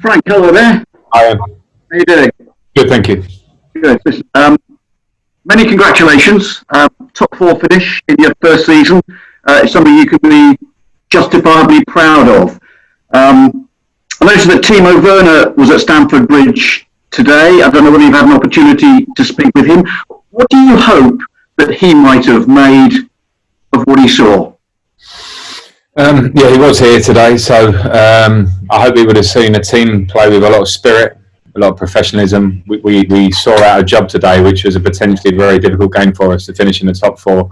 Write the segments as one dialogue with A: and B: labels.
A: Frank, hello there.
B: I am.
A: How are you doing?
B: Good, thank you.
A: Good. Listen, many congratulations. Top four finish in your first season. It's something you can be justifiably proud of. I noticed that Timo Werner was at Stamford Bridge today. I don't know whether you've had an opportunity to speak with him. What do you hope that he might have made of what he saw?
B: Yeah, he was here today, so I hope he would have seen a team play with a lot of spirit, a lot of professionalism. We saw out a job today, which was a potentially very difficult game for us to finish in the top four.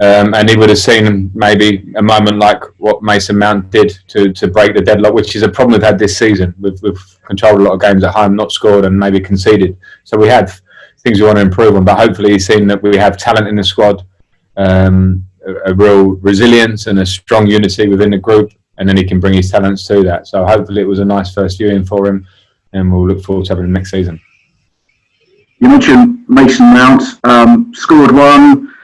B: And he would have seen maybe a moment like what Mason Mount did to break the deadlock, which is a problem we've had this season. We've controlled a lot of games at home, not scored and maybe conceded. So we have things we want to improve on, but hopefully he's seen that we have talent in the squad, a real resilience and a strong unity within the group, and then he can bring his talents to that. So hopefully it was a nice first viewing for him, and we'll look forward to having him next season.
A: You mentioned Mason Mount, scored one,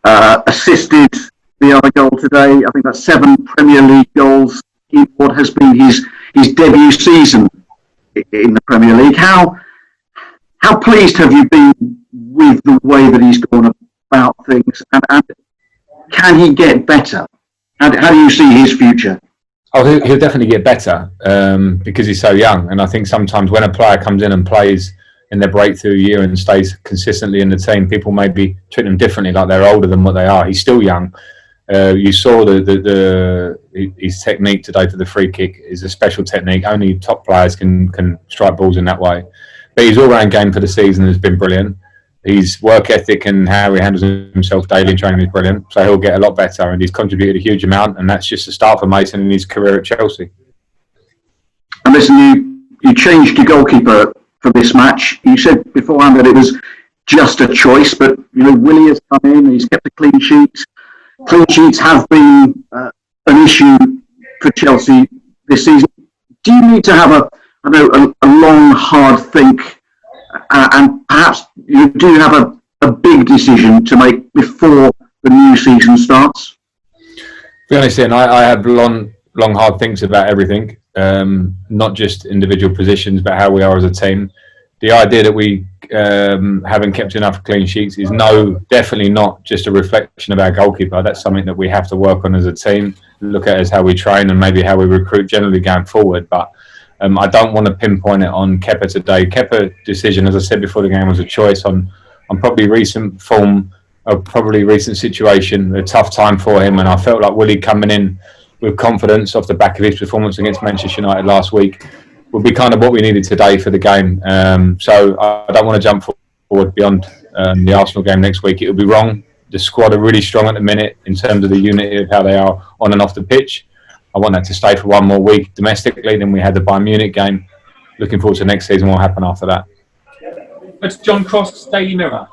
A: assisted the other goal today. I think that's 7 Premier League goals in what has been his debut season in the Premier League. How pleased have you been with the way that he's gone about things, and can he get better? How do you see his future?
B: Oh, he'll definitely get better because he's so young. And I think sometimes when a player comes in and plays in their breakthrough year and stays consistently in the team, people maybe treat them differently, like they're older than what they are. He's still young. You saw his technique today for the free kick is a special technique. Only top players can strike balls in that way. But his all-round game for the season has been brilliant. His work ethic and how he handles himself daily in training is brilliant. So he'll get a lot better, and he's contributed a huge amount. And that's just the start for Mason in his career at Chelsea.
A: And listen, you changed your goalkeeper for this match. You said beforehand that it was just a choice, but Willie has come in. He's kept a clean sheet. Clean sheets have been an issue for Chelsea this season. Do you need to have a long, hard think? And perhaps you do have a big decision to make before the new season starts?
B: To be honest, Ian, I have long, hard thinks about everything, not just individual positions, but how we are as a team. The idea that we haven't kept enough clean sheets is definitely not just a reflection of our goalkeeper. That's something that we have to work on as a team, look at as how we train and maybe how we recruit generally going forward. But I don't want to pinpoint it on Kepa today. Kepa's decision, as I said before the game, was a choice on probably recent form, probably recent situation, a tough time for him. And I felt like Willie coming in with confidence off the back of his performance against Manchester United last week would be kind of what we needed today for the game. So I don't want to jump forward beyond the Arsenal game next week. It would be wrong. The squad are really strong at the minute in terms of the unity of how they are on and off the pitch. I want that to stay for one more week domestically. Then we had the Bayern Munich game. Looking forward to next season. What will happen after that?
C: It's John Cross, Daily Mirror.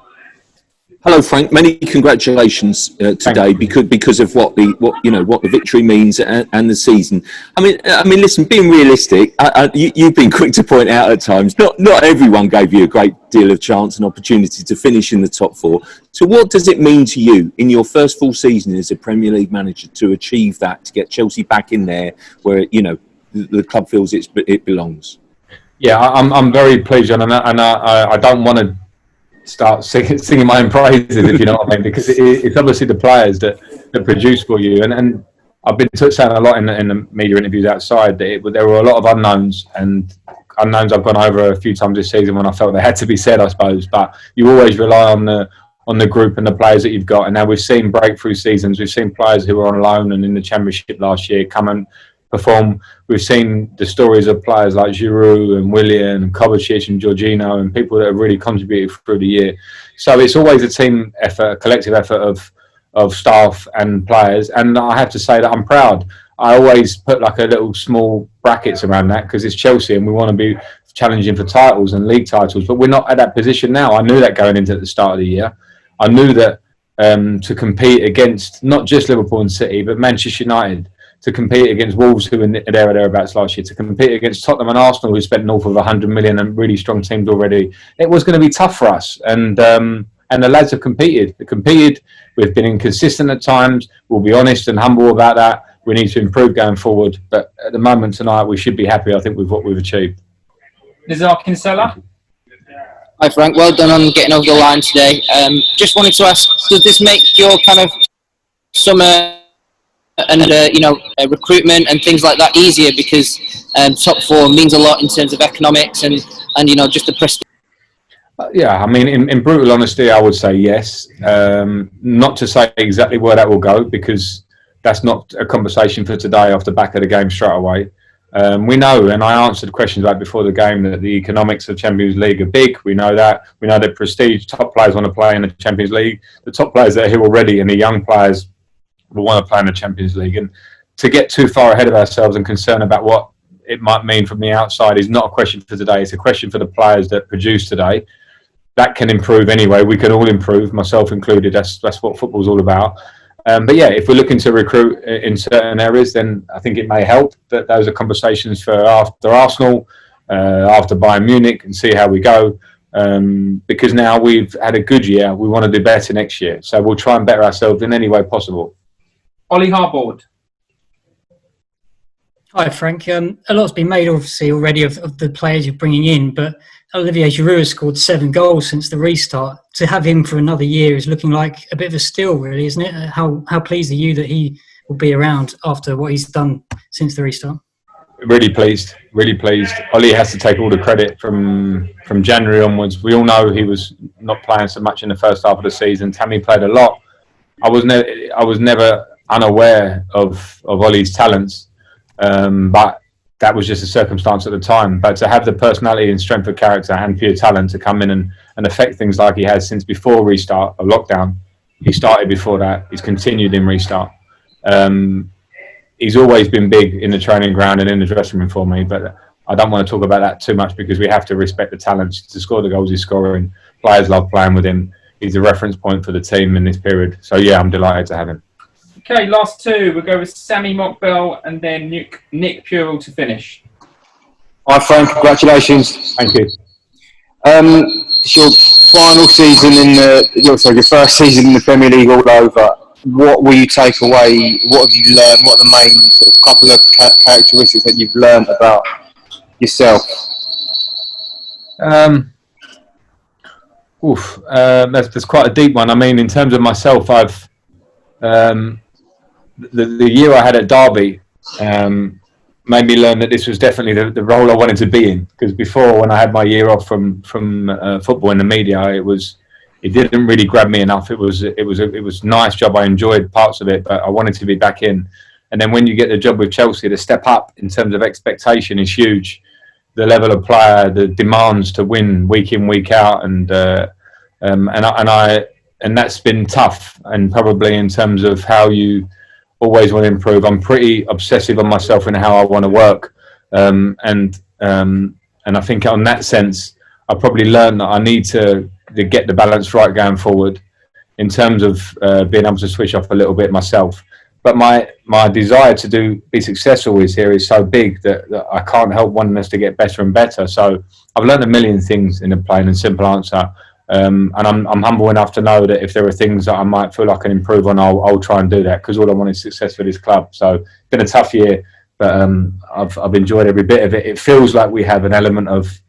D: Hello, Frank. Many congratulations today because of what the victory means and the season. I mean, listen. Being realistic, you've been quick to point out at times. Not everyone gave you a great deal of chance and opportunity to finish in the top four. So, what does it mean to you in your first full season as a Premier League manager to achieve that, to get Chelsea back in there where the club feels it belongs? Yeah,
B: I'm very pleased, John, and I don't want to start singing my own praises, if you know what I mean, because it's obviously the players that produce for you. And I've been saying a lot in the media interviews outside that there were a lot of unknowns, and unknowns I've gone over a few times this season when I felt they had to be said, I suppose. But you always rely on the group and the players that you've got. And now we've seen breakthrough seasons. We've seen players who were on loan and in the Championship last year come and perform. We've seen the stories of players like Giroud and Willian and Kovacic and Jorginho and people that have really contributed through the year. So it's always a team effort, a collective effort of staff and players. And I have to say that I'm proud. I always put like a little small brackets around that because it's Chelsea and we want to be challenging for titles and league titles, but we're not at that position now. I knew that going into the start of the year. I knew that to compete against not just Liverpool and City, but Manchester United, to compete against Wolves, who were there or thereabouts last year, to compete against Tottenham and Arsenal, who spent north of 100 million and really strong teams already. It was going to be tough for us. And the lads have competed. They competed. We've been inconsistent at times. We'll be honest and humble about that. We need to improve going forward. But at the moment tonight, we should be happy, I think, with what we've achieved.
C: Nizar Kinsella.
E: Hi Frank, well done on getting over the line today. Just wanted to ask, does this make your kind of summer and recruitment and things like that easier, because top four means a lot in terms of economics and just the prestige?
B: Yeah, I mean, in brutal honesty, I would say yes. Not to say exactly where that will go, because that's not a conversation for today off the back of the game straight away. We know, and I answered questions like before the game, that the economics of Champions League are big. We know that. We know that prestige, top players want to play in the Champions League. The top players that are here already and the young players will want to play in the Champions League. And to get too far ahead of ourselves and concern about what it might mean from the outside is not a question for today. It's a question for the players that produce today. That can improve anyway. We can all improve, myself included. That's what football's all about. But yeah, if we're looking to recruit in certain areas, then I think it may help. That those are conversations for after Arsenal, after Bayern Munich, and see how we go. Because now we've had a good year, we want to do better next year. So we'll try and better ourselves in any way possible.
C: Ollie Harbord.
F: Hi Frank. A lot's been made obviously already of the players you're bringing in, but Olivier Giroud has scored 7 goals since the restart. To have him for another year is looking like a bit of a steal, really, isn't it? How pleased are you that he will be around after what he's done since the restart?
B: Really pleased, really pleased. Ollie has to take all the credit from January onwards. We all know he was not playing so much in the first half of the season. Tammy played a lot. I was never unaware of Ollie's talents, but that was just a circumstance at the time. But to have the personality and strength of character and pure talent to come in and affect things like he has since before restart of lockdown. He started before that. He's continued in restart. He's always been big in the training ground and in the dressing room for me, but I don't want to talk about that too much because we have to respect the talents. To score the goals he's scoring, players love playing with him. He's a reference point for the team in this period. So yeah, I'm delighted to have him.
C: Okay, last two. We'll go with Sammy Mockbell and then Nick Purell to finish.
G: Hi Frank, congratulations.
B: Thank you.
G: It's your final season your first season in the Premier League all over. What will you take away? What have you learned? What are the main sort of couple of characteristics that you've learned about yourself?
B: That's quite a deep one. I mean, in terms of myself, I've the year I had at Derby made me learn that this was definitely the role I wanted to be in. Because before, when I had my year off from football in the media, it didn't really grab me enough. It was a nice job. I enjoyed parts of it, but I wanted to be back in. And then when you get the job with Chelsea, the step up in terms of expectation is huge. The level of player, the demands to win week in, week out, and that's been tough. And probably in terms of how you always want to improve, I'm pretty obsessive on myself and how I want to work. And I think on that sense, I probably learned that I need to get the balance right going forward in terms of being able to switch off a little bit myself. But my desire to be successful is so big that I can't help wanting us to get better and better. So I've learned a million things in a plain and simple answer. And I'm humble enough to know that if there are things that I might feel I can improve on, I'll try and do that, because all I want is success for this club. So it's been a tough year, but I've enjoyed every bit of it. It feels like we have an element of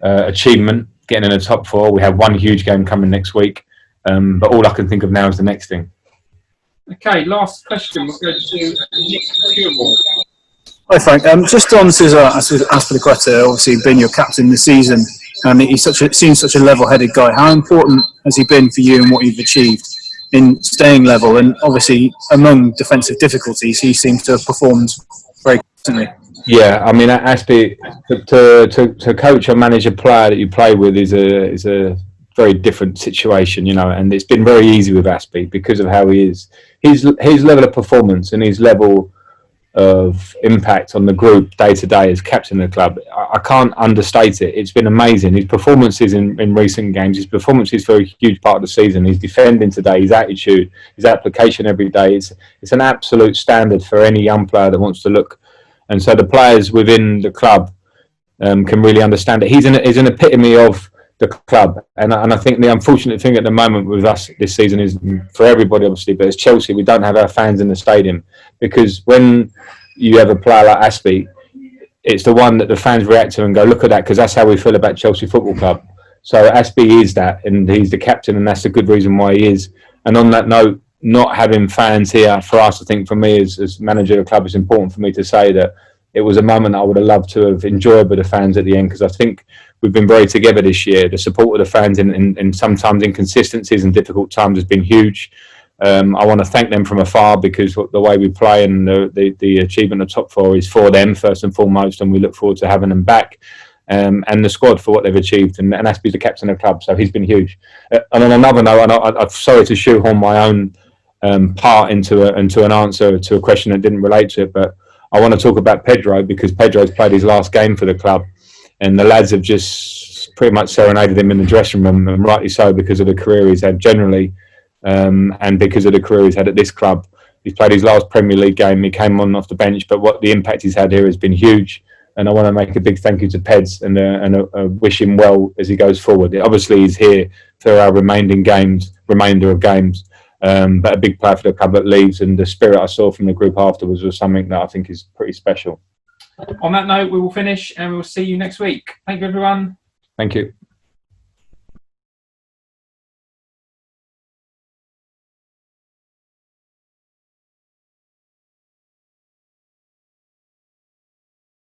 B: achievement, getting in the top four. We have one huge game coming next week, but all I can think of now is the next thing.
C: Okay, last question. We'll go to Nick Purell.
H: Hi Frank, just on Cesar Azpilicueta, obviously been your captain this season, and seems such a level-headed guy. How important has he been for you and what you've achieved in staying level? And obviously, among defensive difficulties, he seems to have performed very consistently.
B: Yeah, I mean, Aspie, to coach or manage a player that you play with is a very different situation, and it's been very easy with Aspie because of how he is. His level of performance and his level of impact on the group day to day as captain of the club, I can't understate it. It's been amazing. His performances in recent games, his performances for a huge part of the season, his defending today, his attitude, his application every day, it's an absolute standard for any young player that wants to look. And so the players within the club can really understand it. He's an epitome of the club. And I think the unfortunate thing at the moment with us this season is, for everybody obviously, but as Chelsea, we don't have our fans in the stadium, because when you have a player like Aspie, it's the one that the fans react to and go, look at that, because that's how we feel about Chelsea Football Club. So Aspie is that, and he's the captain, and that's the good reason why he is. And on that note, not having fans here for us, I think for me as manager of the club, it's important for me to say that it was a moment I would have loved to have enjoyed with the fans at the end, because I think we've been very together this year. The support of the fans in sometimes inconsistencies and difficult times has been huge. I want to thank them from afar, because the way we play and the achievement of top four is for them first and foremost, and we look forward to having them back. And the squad for what they've achieved, and Aspie's the captain of the club, so he's been huge. And on another note, and I'm sorry to shoehorn my own part into an answer to a question that didn't relate to it, but I want to talk about Pedro, because Pedro's played his last game for the club, and the lads have just pretty much serenaded him in the dressing room, and rightly so, because of the career he's had generally, and because of the career he's had at this club. He's played his last Premier League game. He came on off the bench, but what the impact he's had here has been huge. And I want to make a big thank you to Peds and wish him well as he goes forward. Obviously, he's here for our remainder of games, but a big player for the club that leaves, and the spirit I saw from the group afterwards was something that I think is pretty special.
C: On that note, we will finish, and we'll see you next week. Thank you, everyone.
B: Thank you.